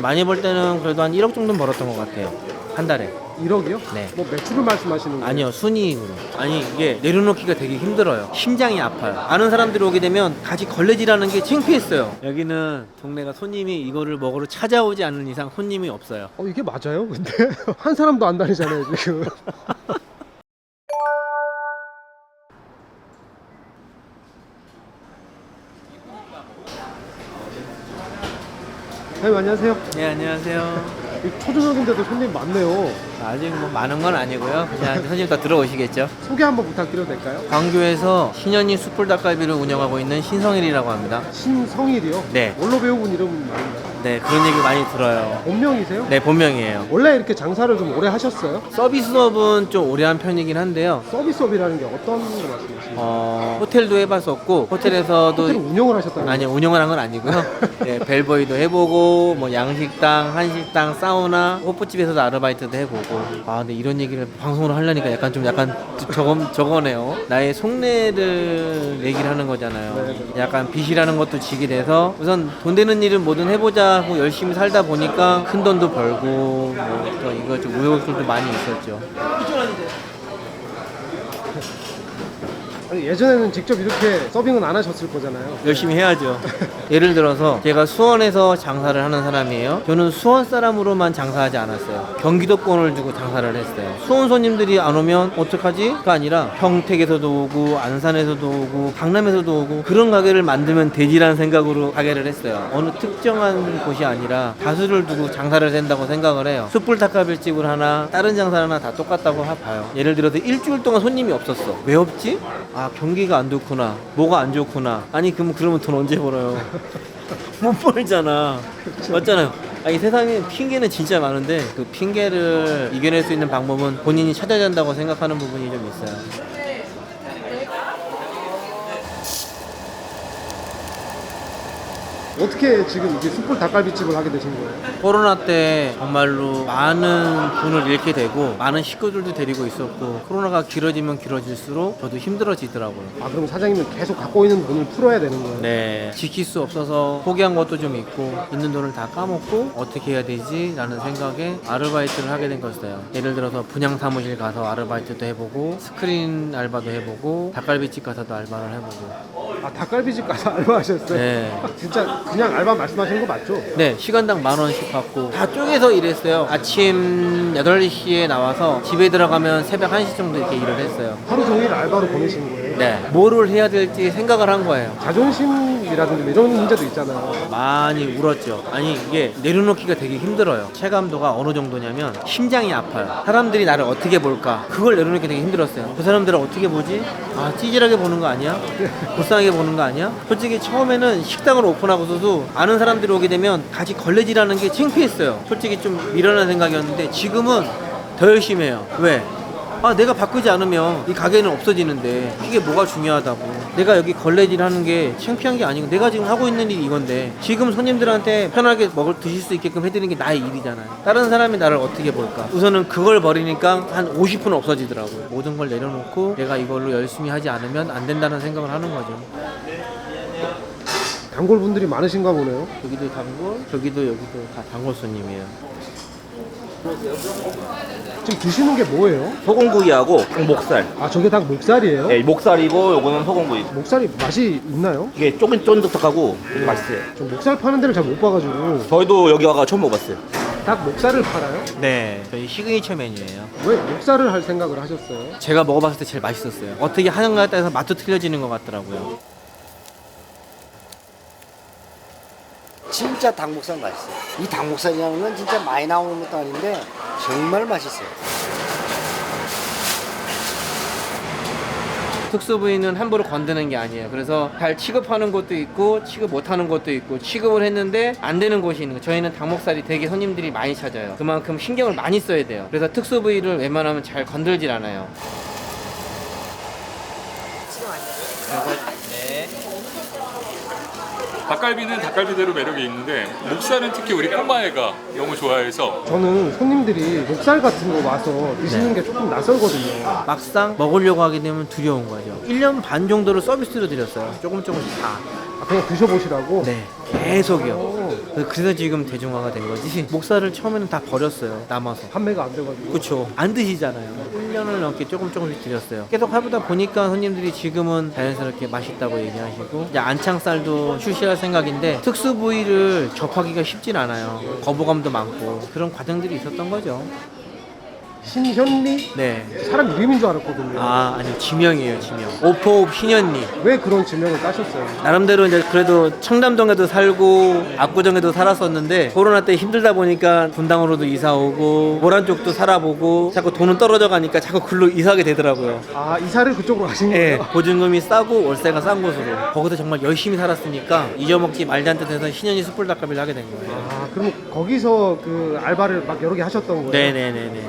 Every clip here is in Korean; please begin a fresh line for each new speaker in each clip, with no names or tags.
많이 벌 때는 그래도 한 1억 정도는 벌었던 것 같아요. 한 달에.
1억이요?
네.
뭐 매출을 말씀하시는 거예요?
아니요, 순이익으로. 아니, 이게 내려놓기가 되게 힘들어요. 심장이 아파요. 아는 사람들이 오게 되면 같이 걸레질하는 게 창피했어요. 여기는 동네가 손님이 이거를 먹으러 찾아오지 않는 이상 손님이 없어요.
이게 맞아요? 근데 한 사람도 안 다니잖아요 지금. 네, 안녕하세요.
네, 안녕하세요.
초저녁인데도 손님 많네요.
아직 뭐 많은 건 아니고요. 그냥 손님 더 들어오시겠죠.
소개 한번 부탁드려도 될까요?
광교에서 신현희 숯불 닭갈비를 운영하고 있는 신성일이라고 합니다.
신성일이요?
네.
원로 배우분 이름 아닌가요?
네, 그런 얘기 많이 들어요.
본명이세요?
네, 본명이에요.
원래 이렇게 장사를 좀 오래 하셨어요?
서비스업은 좀 오래 한 편이긴 한데요. 서비스업이라는
게 어떤 거 말씀하시나요?
호텔도 해봤었고, 호텔에서도.
호텔을 운영을 하셨다는
아니요, 운영을 한 건 아니고요. 네, 벨보이도 해보고, 뭐 양식당, 한식당, 사우나, 호프집에서도 아르바이트도 해보고. 아, 근데 이런 얘기를 방송으로 하려니까 약간 저거네요. 나의 속내를 얘기를 하는 거잖아요. 약간 빚이라는 것도 지게 돼서 우선 돈 되는 일은 뭐든 해보자 하고 열심히 살다 보니까 큰 돈도 벌고, 뭐 또 이거 좀 우여곡절도 많이 있었죠.
아니, 예전에는 직접 이렇게 서빙은 안 하셨을 거잖아요.
열심히 해야죠. 예를 들어서 제가 수원에서 장사를 하는 사람이에요. 저는 수원 사람으로만 장사하지 않았어요. 경기도권을 주고 장사를 했어요. 수원 손님들이 안 오면 어떡하지?가 아니라 평택에서도 오고 안산에서도 오고 강남에서도 오고 그런 가게를 만들면 되지라는 생각으로 가게를 했어요. 어느 특정한 곳이 아니라 다수를 두고 장사를 한다고 생각을 해요. 숯불 닭갈비집을 하나 다른 장사를 하나 다 똑같다고 봐요. 예를 들어서 일주일 동안 손님이 없었어. 왜 없지? 아, 경기가 안 좋구나. 뭐가 안 좋구나. 아니, 그러면 돈 언제 벌어요? 못 벌잖아. 맞잖아요. 아니, 세상에 핑계는 진짜 많은데 그 핑계를 이겨낼 수 있는 방법은 본인이 찾아야 된다고 생각하는 부분이 좀 있어요.
어떻게 지금 이게 숯불 닭갈비집을 하게 되신 거예요?
코로나 때 정말로 많은 분을 잃게 되고 많은 식구들도 데리고 있었고 코로나가 길어지면 길어질수록 저도 힘들어지더라고요.
아, 그럼 사장님은 계속 갖고 있는 돈을 풀어야 되는 거예요?
네, 지킬 수 없어서 포기한 것도 좀 있고 있는 돈을 다 까먹고 어떻게 해야 되지? 라는 생각에 아르바이트를 하게 된 거였어요. 예를 들어서 분양 사무실 가서 아르바이트도 해보고 스크린 알바도 해보고 닭갈비집 가서도 알바를 해보고.
아, 닭갈비집 가서 알바하셨어요?
네.
진짜 그냥 알바 말씀하시는 거 맞죠?
네, 시간당 10,000원씩 받고 다 쪼개서 일했어요. 아침 8시에 나와서 집에 들어가면 새벽 1시 정도 이렇게 일을 했어요.
하루 종일 알바로 보내신 거예요?
네, 뭐를 해야 될지 생각을 한 거예요.
자존심이라든지 이런 문제도 있잖아요.
많이 울었죠. 아니, 이게 내려놓기가 되게 힘들어요. 체감도가 어느 정도냐면 심장이 아파요. 사람들이 나를 어떻게 볼까? 그걸 내려놓기 되게 힘들었어요. 그 사람들을 어떻게 보지? 아, 찌질하게 보는 거 아니야? 불쌍하게 보는 거 아니야? 솔직히 처음에는 식당을 오픈하고서도 아는 사람들이 오게 되면 같이 걸레질하는 게 창피했어요. 솔직히 좀 미련한 생각이었는데 지금은 더 열심히 해요. 왜? 아, 내가 바꾸지 않으면 이 가게는 없어지는데 이게 뭐가 중요하다고. 내가 여기 걸레질 하는 게 창피한 게 아니고 내가 지금 하고 있는 일이 이건데 지금 손님들한테 편하게 드실 수 있게끔 해드리는 게 나의 일이잖아요. 다른 사람이 나를 어떻게 볼까. 우선은 그걸 버리니까 한 50분 없어지더라고요. 모든 걸 내려놓고 내가 이걸로 열심히 하지 않으면 안 된다는 생각을 하는 거죠.
단골 분들이 많으신가 보네요.
여기도 단골, 여기도 다 단골 손님이에요.
지금 드시는 게 뭐예요?
소금구이하고 목살.
아, 저게 다 목살이에요?
네, 목살이고 요거는 소금구이.
목살이 맛이 있나요?
이게 쫀득쫀득하고 되게 맛있어요.
저 목살 파는 데를 잘 못 봐가지고.
저희도 여기 와가 처음 먹었어요.
닭 목살을 팔아요?
네, 저희 시그니처 메뉴예요.
왜 목살을 할 생각을 하셨어요?
제가 먹어봤을 때 제일 맛있었어요. 어떻게 하는가에 따라서 맛도 틀려지는 것 같더라고요.
진짜 닭목살 맛있어요. 이 닭목살이라는 건 진짜 많이 나오는 것도 아닌데 정말 맛있어요.
특수 부위는 함부로 건드는 게 아니에요. 그래서 잘 취급하는 곳도 있고 취급 못하는 곳도 있고 취급을 했는데 안 되는 곳이 있는 거예요. 저희는 닭목살이 되게 손님들이 많이 찾아요. 그만큼 신경을 많이 써야 돼요. 그래서 특수 부위를 웬만하면 잘 건들질 않아요.
닭갈비는 닭갈비대로 매력이 있는데 목살은 특히 우리 꼬마애가 너무 좋아해서
저는 손님들이 목살 같은 거 와서 드시는 게 조금 낯설거든요.
막상 먹으려고 하게 되면 두려운 거죠. 1년 반 정도를 서비스로 드렸어요. 조금씩 다.
아, 그냥 드셔보시라고?
네, 계속이요. 그래서 지금 대중화가 된 거지. 목살을 처음에는 다 버렸어요. 남아서.
판매가 안 돼가지고.
그쵸. 안 드시잖아요. 1년을 넘게 조금씩 드렸어요. 계속 하다 보니까 손님들이 지금은 자연스럽게 맛있다고 얘기하시고, 이제 안창살도 출시할 생각인데 특수 부위를 접하기가 쉽진 않아요. 거부감도 많고 그런 과정들이 있었던 거죠.
신현리?
네.
사람 이름인 줄 알았거든요.
아니요. 지명이에요, 지명. 오포 신현리.
왜 그런 지명을 따셨어요?
나름대로 이제 그래도 청담동에도 살고 압구정에도 살았었는데 코로나 때 힘들다 보니까 분당으로도 이사 오고 모란 쪽도 살아보고 자꾸 돈은 떨어져 가니까 자꾸 글로 이사하게 되더라고요.
아, 이사를 그쪽으로 하신
예,
거예요?
보증금이 싸고 월세가 싼 곳으로. 거기서 정말 열심히 살았으니까 잊어먹지 말지 않듯 해서 신현이 숯불 닭갈비를 하게 된 거예요.
아, 그럼 거기서 그 알바를 막 여러 개 하셨던 거예요?
네네네네.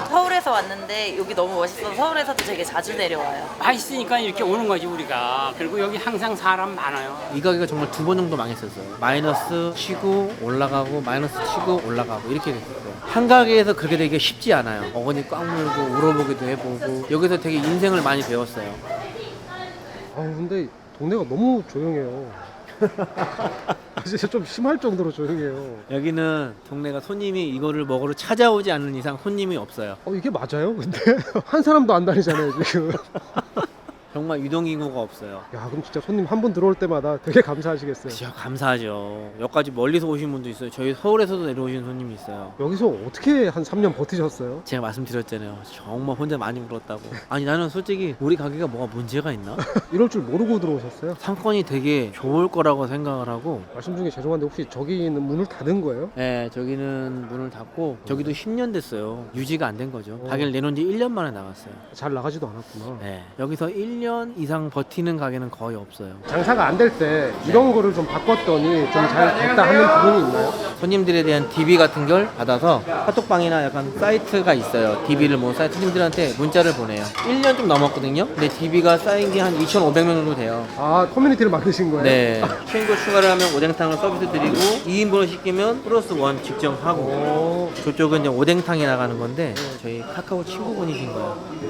서울에서 왔는데 여기 너무 멋있어서 서울에서도 되게 자주 내려와요.
맛있으니까 이렇게 오는 거지 우리가. 그리고 여기 항상 사람 많아요.
이 가게가 정말 2번 정도 망했었어요. 마이너스 치고 올라가고 마이너스 치고 올라가고 이렇게 됐었어요. 한 가게에서 그렇게 되기가 쉽지 않아요. 어머니 꽉 물고 울어보기도 해보고 여기서 되게 인생을 많이 배웠어요.
아, 근데 동네가 너무 조용해요. 아, 진짜 좀 심할 정도로 조용해요.
여기는 동네가 손님이 이거를 먹으러 찾아오지 않는 이상 손님이 없어요.
이게 맞아요? 근데 한 사람도 안 다니잖아요 지금.
정말 유동인구가 없어요.
야, 그럼 진짜 손님 한 분 들어올 때마다 되게 감사하시겠어요.
진짜 감사하죠. 여기까지 멀리서 오신 분도 있어요. 저희 서울에서도 내려오신 손님이 있어요.
여기서 어떻게 한 3년 버티셨어요?
제가 말씀드렸잖아요. 정말 혼자 많이 울었다고. 아니 나는 솔직히 우리 가게가 뭐가 문제가 있나?
이럴 줄 모르고 들어오셨어요?
상권이 되게 좋을 거라고 생각을 하고,
말씀 중에 죄송한데 혹시 저기는 문을 닫은 거예요?
네, 저기는 문을 닫고 저기도 10년 됐어요. 유지가 안 된 거죠. 가게를 내놓은 지 1년 만에 나갔어요.
잘 나가지도 않았구나.
네, 여기서 1년 이상 버티는 가게는 거의 없어요.
장사가 안 될 때 이런 거를 좀 바꿨더니 좀 잘 됐다 하는 부분이 있나요?
손님들에 대한 DB 같은 걸 받아서 카톡방이나 약간 사이트가 있어요. DB를 뭐 사이트 손님들한테 문자를 보내요. 1년 좀 넘었거든요. 근데 DB가 쌓인 게 한 2,500명 정도 돼요.
아, 커뮤니티를 만드신 거예요?
네. 친구 추가를 하면 오뎅탕을 서비스 드리고 2인분을 시키면 플러스 원 직정하고,
오.
저쪽은 이제 오뎅탕이 나가는 건데 저희 카카오 친구분이신 거예요.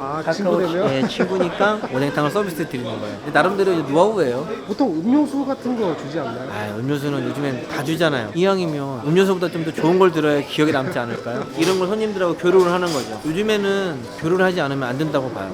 아,
카카오
친구 되면?
네, 친구니까 오뎅탕을 서비스 드리는 거예요. 근데 나름대로 이제 노하우예요.
보통 음료수 같은 거 주지 않나요?
아, 음료수는 요즘엔 다 주잖아요. 이왕이면 음료수보다 좀 더 좋은 걸 들어야 기억에 남지 않을까요? 이런 걸 손님들하고 교류를 하는 거죠. 요즘에는 교류를 하지 않으면 안 된다고 봐요.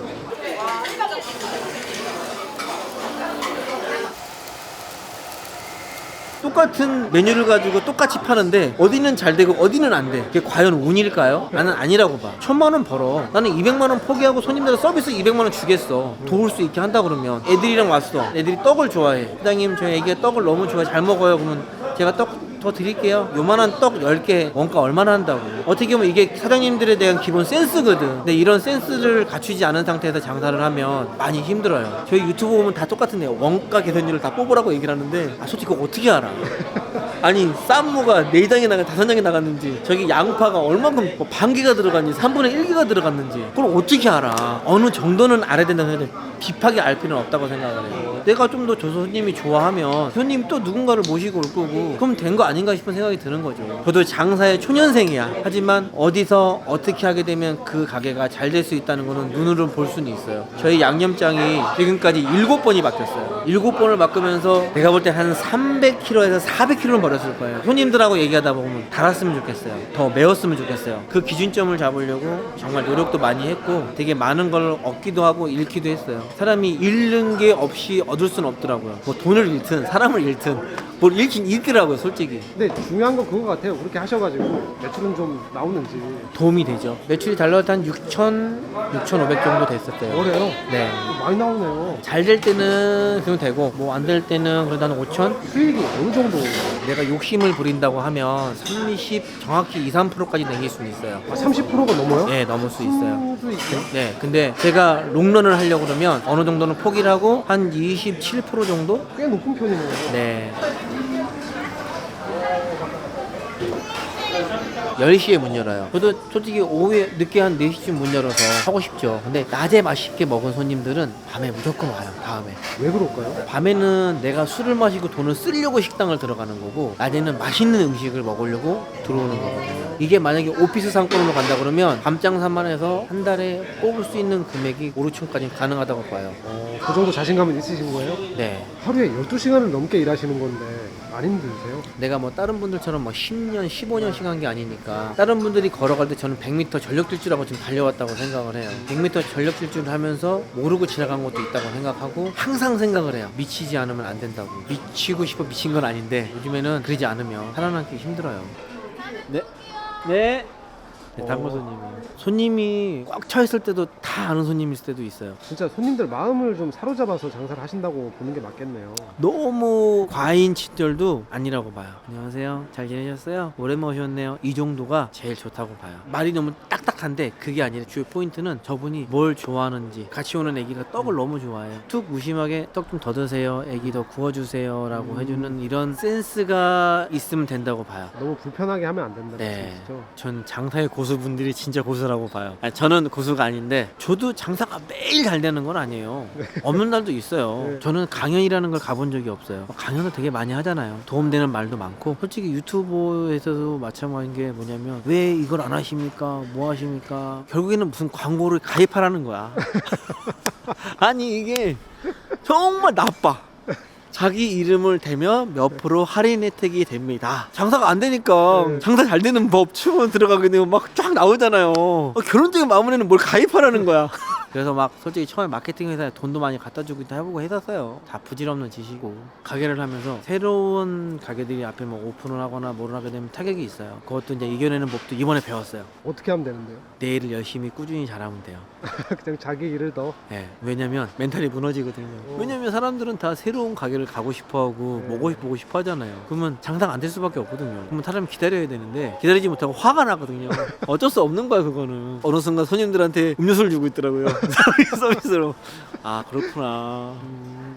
똑같은 메뉴를 가지고 똑같이 파는데 어디는 잘 되고 어디는 안 돼. 그게 과연 운일까요? 나는 아니라고 봐. 1,000만 원 벌어. 나는 200만 원 포기하고 손님들 서비스 200만 원 주겠어. 도울 수 있게 한다 그러면. 애들이랑 왔어. 애들이 떡을 좋아해. 사장님 저희 애기가 떡을 너무 좋아해. 잘 먹어요. 그러면 제가 떡 더 드릴게요. 요만한 떡 10개 원가 얼마나 한다고. 어떻게 보면 이게 사장님들에 대한 기본 센스거든. 근데 이런 센스를 갖추지 않은 상태에서 장사를 하면 많이 힘들어요. 저희 유튜브 보면 다 똑같은데요. 원가 개선율을 다 뽑으라고 얘기를 하는데 솔직히 그거 어떻게 알아? 아니 쌈무가 4장이 나가 5장이 나갔는지, 저기 양파가 얼마큼 뭐 반개가 들어갔는지 3분의 1개가 들어갔는지 그걸 어떻게 알아? 어느 정도는 알아야 된다고 해야 돼. 딥하게 알 필요는 없다고 생각을 해요. 내가 좀 더 줘서 손님이 좋아하면 손님 또 누군가를 모시고 올 거고, 그럼 된 거 아닌가 싶은 생각이 드는 거죠. 저도 장사의 초년생이야. 하지만 어디서 어떻게 하게 되면 그 가게가 잘 될 수 있다는 거는 눈으로 볼 수는 있어요. 저희 양념장이 지금까지 7번이 바뀌었어요. 7번을 바꾸면서 내가 볼 때 한 300kg에서 400kg는 버렸을 거예요. 손님들하고 얘기하다 보면 달았으면 좋겠어요. 더 매웠으면 좋겠어요. 그 기준점을 잡으려고 정말 노력도 많이 했고 되게 많은 걸 얻기도 하고 잃기도 했어요. 사람이 잃는 게 없이 얻을 수는 없더라고요. 뭐 돈을 잃든 사람을 잃든 뭘 잃긴 잃더라고요, 솔직히.
근데 중요한 건 그거 같아요. 그렇게 하셔가지고 매출은 좀 나오는지.
도움이 되죠. 매출이 달 나올 때 한 6,500 정도 됐었대요.
그래요?
네.
많이 나오네요.
잘 될 때는 그냥 되고 뭐 안 될 때는 그래도 한 5,000?
수익이 어느 정도?
내가 욕심을 부린다고 하면 30, 정확히 2, 3%까지 남길 수는 있어요.
아, 30%가 넘어요?
네, 넘을 수 있어요.
수도 있어요?
네, 근데 제가 롱런을 하려고 그러면 어느 정도는 포기를 하고 한 27% 정도?
꽤 높은 편이네요.
네. 10시에 문 열어요. 저도 솔직히 오후에 늦게 한 4시쯤 문 열어서 하고 싶죠. 근데 낮에 맛있게 먹은 손님들은 밤에 무조건 와요. 다음에.
왜 그럴까요?
밤에는 내가 술을 마시고 돈을 쓰려고 식당을 들어가는 거고, 낮에는 맛있는 음식을 먹으려고 들어오는 거거든요. 이게 만약에 오피스 상권으로 간다 그러면 밤장사만 해서 한 달에 뽑을 수 있는 금액이 5, 6천까지 가능하다고 봐요.
그 정도 자신감은 있으신 거예요?
네.
하루에 12시간을 넘게 일하시는 건데 안 힘드세요?
내가 뭐 다른 분들처럼 뭐 10년, 15년씩 한 게 아니니까, 다른 분들이 걸어갈 때 저는 100m 전력 질주라고 지금 달려왔다고 생각을 해요. 100m 전력 질주를 하면서 모르고 지나간 것도 있다고 생각하고 항상 생각을 해요. 미치지 않으면 안 된다고. 미치고 싶어 미친 건 아닌데 요즘에는 그러지 않으면 살아남기 힘들어요. 네. 네. 네, 단골 손님이 꽉 차 있을 때도 다 아는 손님 있을 때도 있어요.
진짜 손님들 마음을 좀 사로잡아서 장사를 하신다고 보는 게 맞겠네요.
너무 과인 친절도 아니라고 봐요. 안녕하세요. 잘 지내셨어요? 오랜만에 오셨네요. 이 정도가 제일 좋다고 봐요. 말이 너무 딱딱한데 그게 아니라 주요 포인트는 저분이 뭘 좋아하는지. 같이 오는 애기가 떡을 너무 좋아해요. 툭 무심하게 떡 좀 더 드세요. 애기 더 구워주세요. 라고 해주는 이런 센스가 있으면 된다고 봐요.
너무 불편하게 하면 안 된다는
네.
말씀이시죠?
전 장사의 고수분들이 진짜 고수라고 봐요. 아니, 저는 고수가 아닌데 저도 장사가 매일 잘 되는 건 아니에요. 없는 날도 있어요.
네.
저는 강연이라는 걸 가본 적이 없어요. 강연을 되게 많이 하잖아요. 도움되는 말도 많고, 솔직히 유튜브에서도 마찬가지인 게 뭐냐면 왜 이걸 안 하십니까? 뭐 하십니까? 결국에는 무슨 광고를 가입하라는 거야. 아니 이게 정말 나빠. 자기 이름을 대면 몇 프로 할인 혜택이 됩니다. 장사가 안 되니까 장사 잘 되는 법 주문 들어가게 되면 막 쫙 나오잖아요. 결혼적인 마무리는 뭘 가입하라는 거야. 그래서 막 솔직히 처음에 마케팅 회사에 돈도 많이 갖다 주고 해보고 했었어요. 다 부질없는 짓이고. 가게를 하면서 새로운 가게들이 앞에 뭐 오픈을 하거나 뭐를 하게 되면 타격이 있어요. 그것도 이제 이겨내는 법도 이번에 배웠어요.
어떻게 하면 되는데요?
내일을 열심히 꾸준히 잘하면 돼요.
그냥 자기 일을 더
네, 왜냐면 멘탈이 무너지거든요. 왜냐면 사람들은 다 새로운 가게를 가고 싶어하고 보고 싶어 하잖아요. 그러면 장사가 안 될 수밖에 없거든요. 그러면 사람이 기다려야 되는데 기다리지 못하고 화가 나거든요. 어쩔 수 없는 거야 그거는. 어느 순간 손님들한테 음료수를 주고 있더라고요. 서비스로. 아 그렇구나.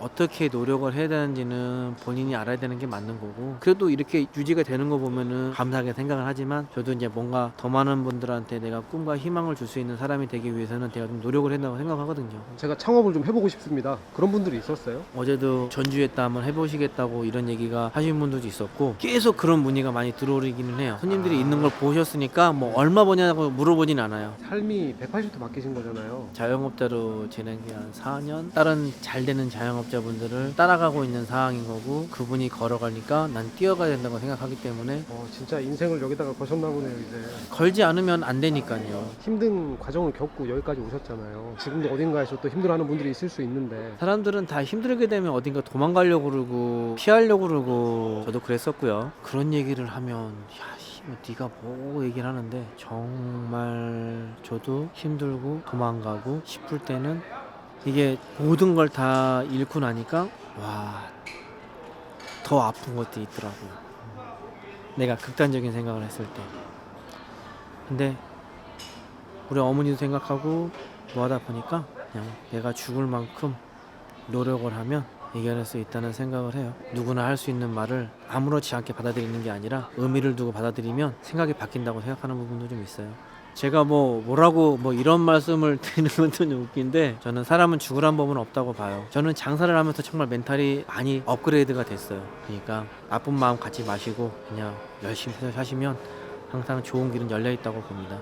어떻게 노력을 해야 되는지는 본인이 알아야 되는 게 맞는 거고, 그래도 이렇게 유지가 되는 거 보면은 감사하게 생각을 하지만, 저도 이제 뭔가 더 많은 분들한테 내가 꿈과 희망을 줄 수 있는 사람이 되기 위해서는 제가 좀 노력을 한다고 생각하거든요.
제가 창업을 좀 해보고 싶습니다. 그런 분들이 있었어요?
어제도 전주했다 한번 해보시겠다고 이런 얘기가 하신 분들도 있었고, 계속 그런 문의가 많이 들어오기는 해요. 손님들이 있는 걸 보셨으니까 뭐 얼마 버냐고 물어보진 않아요.
삶이 180도 바뀌신 거잖아요.
자영업자로 지낸 게 한 4년? 다른 잘 되는 자영업자분들을 따라가고 있는 상황인 거고, 그분이 걸어가니까 난 뛰어가야 된다고 생각하기 때문에
진짜 인생을 여기다가 거셨나 보네요. 이제
걸지 않으면 안 되니까요.
힘든 과정을 겪고 여기까지 오셨잖아요. 지금도 어딘가에서 또 힘들어하는 분들이 있을 수 있는데,
사람들은 다 힘들게 되면 어딘가 도망가려고 그러고 피하려고 그러고, 저도 그랬었고요. 그런 얘기를 하면 네가 뭐 얘기를 하는데, 정말 저도 힘들고 도망가고 싶을 때는 이게 모든 걸 다 잃고 나니까 더 아픈 것도 있더라고요. 내가 극단적인 생각을 했을 때. 근데 우리 어머니도 생각하고 뭐 하다 보니까 그냥 내가 죽을 만큼 노력을 하면 이겨낼 수 있다는 생각을 해요. 누구나 할 수 있는 말을 아무렇지 않게 받아들이는 게 아니라 의미를 두고 받아들이면 생각이 바뀐다고 생각하는 부분도 좀 있어요. 제가 뭐라고 이런 말씀을 드리는 건 좀 웃긴데, 저는 사람은 죽으란 법은 없다고 봐요. 저는 장사를 하면서 정말 멘탈이 많이 업그레이드가 됐어요. 그러니까 나쁜 마음 갖지 마시고 그냥 열심히 해서 사시면 항상 좋은 길은 열려 있다고 봅니다.